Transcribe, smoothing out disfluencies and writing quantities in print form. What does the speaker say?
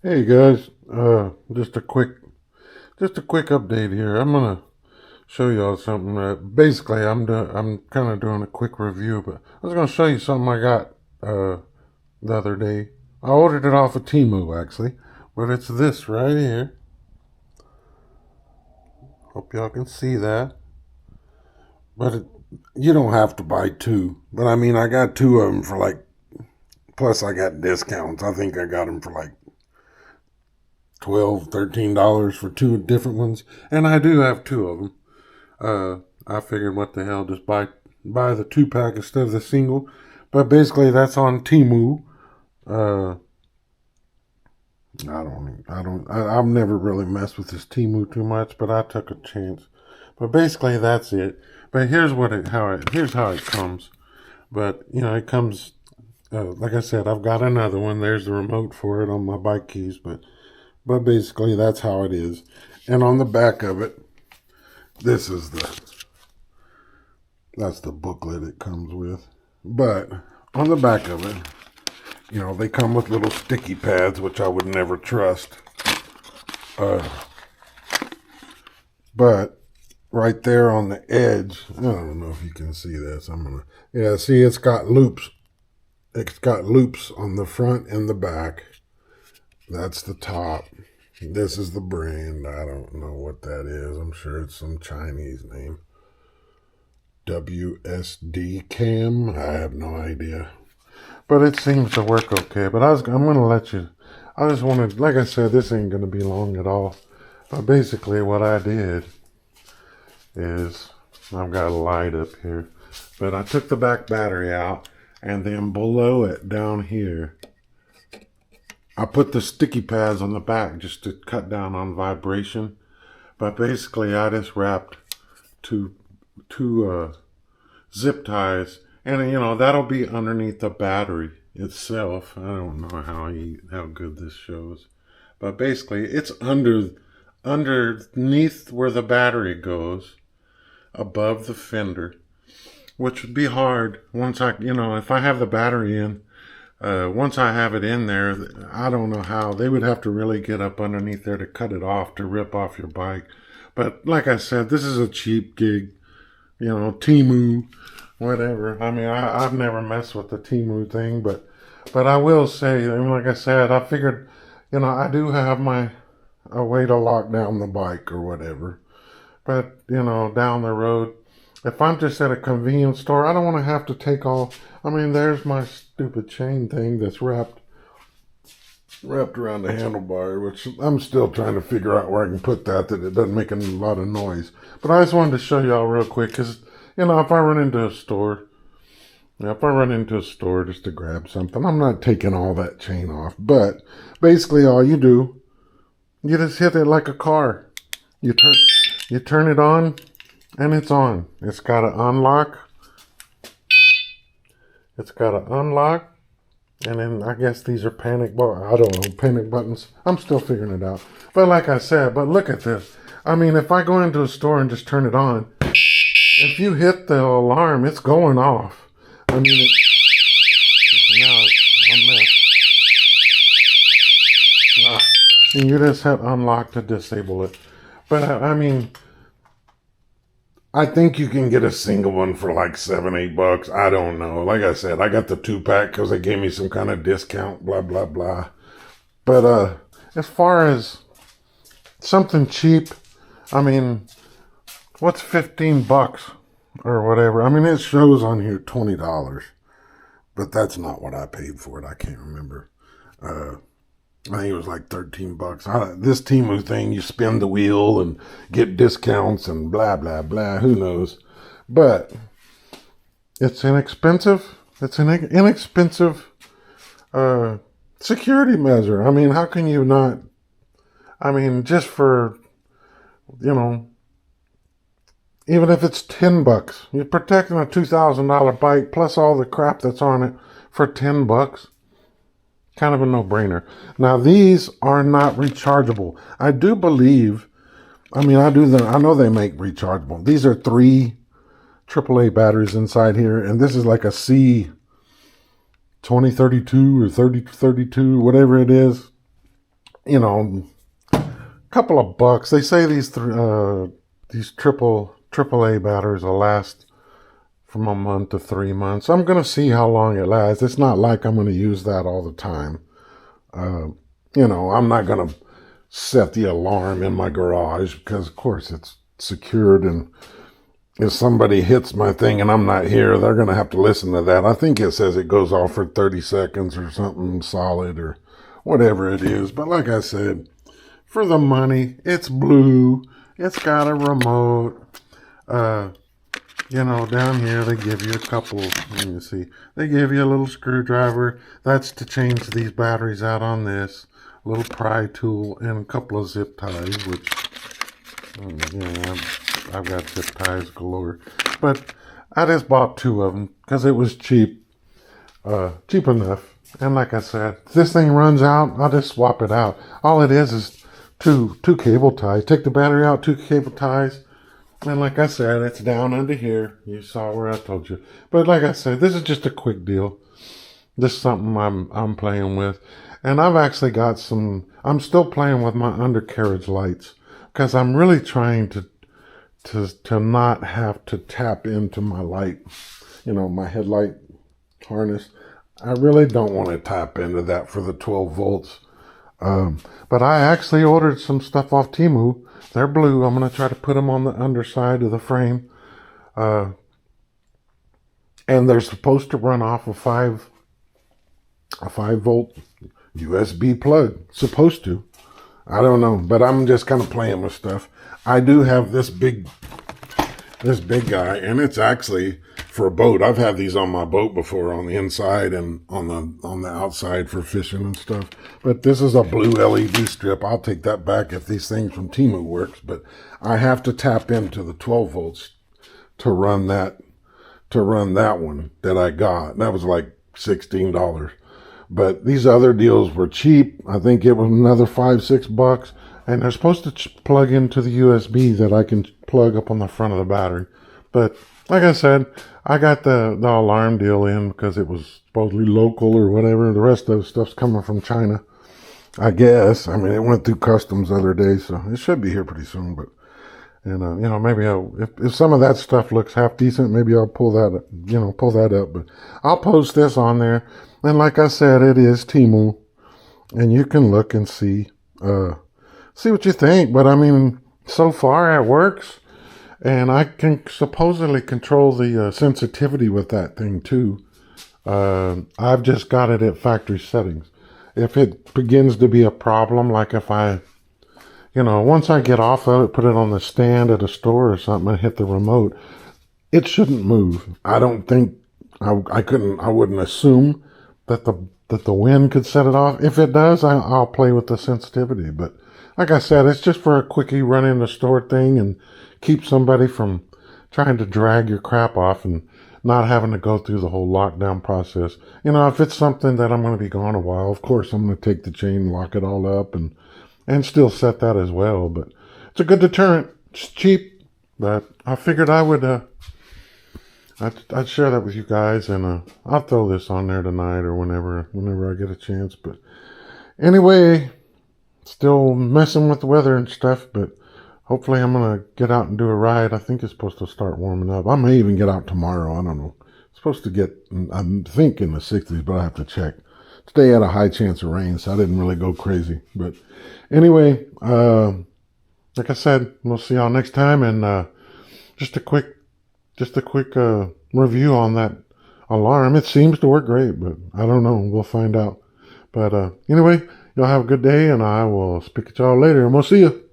Hey guys, just a quick update here. I'm gonna show y'all something. Basically, I'm kind of doing a quick review, but I was gonna show you something I got the other day. I ordered it off of Temu actually, but it's this right here. Hope y'all can see that. But you don't have to buy two. But I mean, I got two of them for like. Plus, I got discounts. I think I got them for like 12, $13 for two different ones, and I do have two of them. I figured, what the hell, just buy the two pack instead of the single. But basically, that's on Temu. Uh, I've never really messed with this Temu too much, but I took a chance. But basically, that's it. But here's how it comes. But it comes. Like I said, I've got another one. There's the remote for it on my bike keys, but basically that's how it is. And on the back of it, this is that's the booklet it comes with. But on the back of it, they come with little sticky pads, which I would never trust. But right there on the edge, I don't know if you can see this. Yeah, see, it's got loops. It's got loops on the front and the back. That's the top. This is the brand. I don't know what that is. I'm sure it's some Chinese name. WSD Cam. I have no idea. But it seems to work okay. But I'm going to let you. I just wanted, like I said, this ain't going to be long at all. But basically what I did is, I've got a light up here. But I took the back battery out, and then below it, down here, I put the sticky pads on the back just to cut down on vibration. But basically, I just wrapped two zip ties, and that'll be underneath the battery itself. I don't know how good this shows, but basically, it's underneath where the battery goes, above the fender, which would be hard once if I have the battery in. Once I have it in there, I don't know how. They would have to really get up underneath there to cut it off, to rip off your bike. But like I said, this is a cheap gig. Temu, whatever. I mean, I've never messed with the Temu thing, but I will say, like I said, I figured, I do have a way to lock down the bike or whatever. But, down the road, if I'm just at a convenience store, I don't want to have to take all. I mean, there's my stupid chain thing that's wrapped around the handlebar, which I'm still trying to figure out where I can put that it doesn't make a lot of noise. But I just wanted to show y'all real quick, because, if I run into a store, just to grab something, I'm not taking all that chain off. But basically all you do, you just hit it like a car. You turn it on, and it's on. It's got to unlock. And then I guess these are panic buttons. I'm still figuring it out. But like I said, but look at this. I mean, if I go into a store and just turn it on, if you hit the alarm, it's going off. I mean, now it's a mess. And you just hit unlock to disable it. But I mean, I think you can get a single one for like $7, $8. I don't know. Like I said, I got the 2-pack because they gave me some kind of discount, blah, blah, blah. But as far as something cheap, I mean, what's $15 or whatever? I mean, it shows on here $20, but that's not what I paid for it. I can't remember. I think it was like $13. This Temu thing, you spin the wheel and get discounts and blah, blah, blah. Who knows? But it's inexpensive. It's an inexpensive security measure. I mean, how can you not? I mean, just for, even if it's $10, you're protecting a $2,000 bike plus all the crap that's on it for $10. Kind of a no-brainer. Now, these are not rechargeable. I do believe, I know they make rechargeable. These are 3 AAA batteries inside here, and this is like a C2032 or 3032, whatever it is. you know, couple of bucks. They say these triple A batteries will last from a month to 3 months. I'm gonna see how long it lasts. It's not like I'm gonna use that all the time. Uh, I'm not gonna set the alarm in my garage because, of course, it's secured, and if somebody hits my thing and I'm not here, they're gonna have to listen to that. I think it says it goes off for 30 seconds or something solid or whatever it is. But like I said, for the money, it's blue. It's got a remote. Down here they give you a couple. Let me see. They give you a little screwdriver. That's to change these batteries out on this. A little pry tool and a couple of zip ties, which, I've got zip ties galore. But I just bought 2 of them because it was cheap. Cheap enough. And like I said, if this thing runs out, I'll just swap it out. All it is two cable ties. Take the battery out, 2 cable ties. And like I said, it's down under here. You saw where I told you. But like I said, this is just a quick deal. This is something I'm playing with. And I've actually got I'm still playing with my undercarriage lights because I'm really trying to not have to tap into my light, my headlight harness. I really don't want to tap into that for the 12 volts. But I actually ordered some stuff off Temu. They're blue. I'm going to try to put them on the underside of the frame. And they're supposed to run off a 5 volt USB plug. Supposed to. I don't know, but I'm just kind of playing with stuff. I do have this big guy, and it's actually for a boat. I've had these on my boat before, on the inside and on the outside for fishing and stuff. But this is a blue LED strip. I'll take that back if these things from Temu works. But I have to tap into the 12 volts to run that one that I got. That was like $16. But these other deals were cheap. I think it was another $5-6, and they're supposed to plug into the USB that I can plug up on the front of the battery. But like I said, I got the alarm deal in because it was supposedly local or whatever. The rest of the stuff's coming from China, I guess. I mean, it went through customs the other day, so it should be here pretty soon. But maybe if some of that stuff looks half decent, maybe I'll pull that up. But I'll post this on there. And like I said, it is Temu, and you can look and see what you think. But I mean, so far it works, and I can supposedly control the sensitivity with that thing too. I've just got it at factory settings. If it begins to be a problem, like if I, once I get off of it, put it on the stand at a store or something and hit the remote, it shouldn't move. I don't think I wouldn't assume that the wind could set it off. If it does, I'll play with the sensitivity. But like I said, it's just for a quickie run in the store thing and keep somebody from trying to drag your crap off and not having to go through the whole lockdown process. If it's something that I'm going to be gone a while, of course I'm going to take the chain, lock it all up, and still set that as well. But it's a good deterrent. It's cheap, but I figured I would I'd share that with you guys, and I'll throw this on there tonight or whenever I get a chance. But anyway, still messing with the weather and stuff, but hopefully I'm going to get out and do a ride. I think it's supposed to start warming up. I may even get out tomorrow. I don't know. It's supposed to get, I'm thinking the 60s, but I have to check. Today had a high chance of rain, so I didn't really go crazy. But anyway, like I said, we'll see y'all next time. And just a quick review on that alarm. It seems to work great, but I don't know. We'll find out. But anyway, y'all have a good day, and I will speak to y'all later, and we'll see you.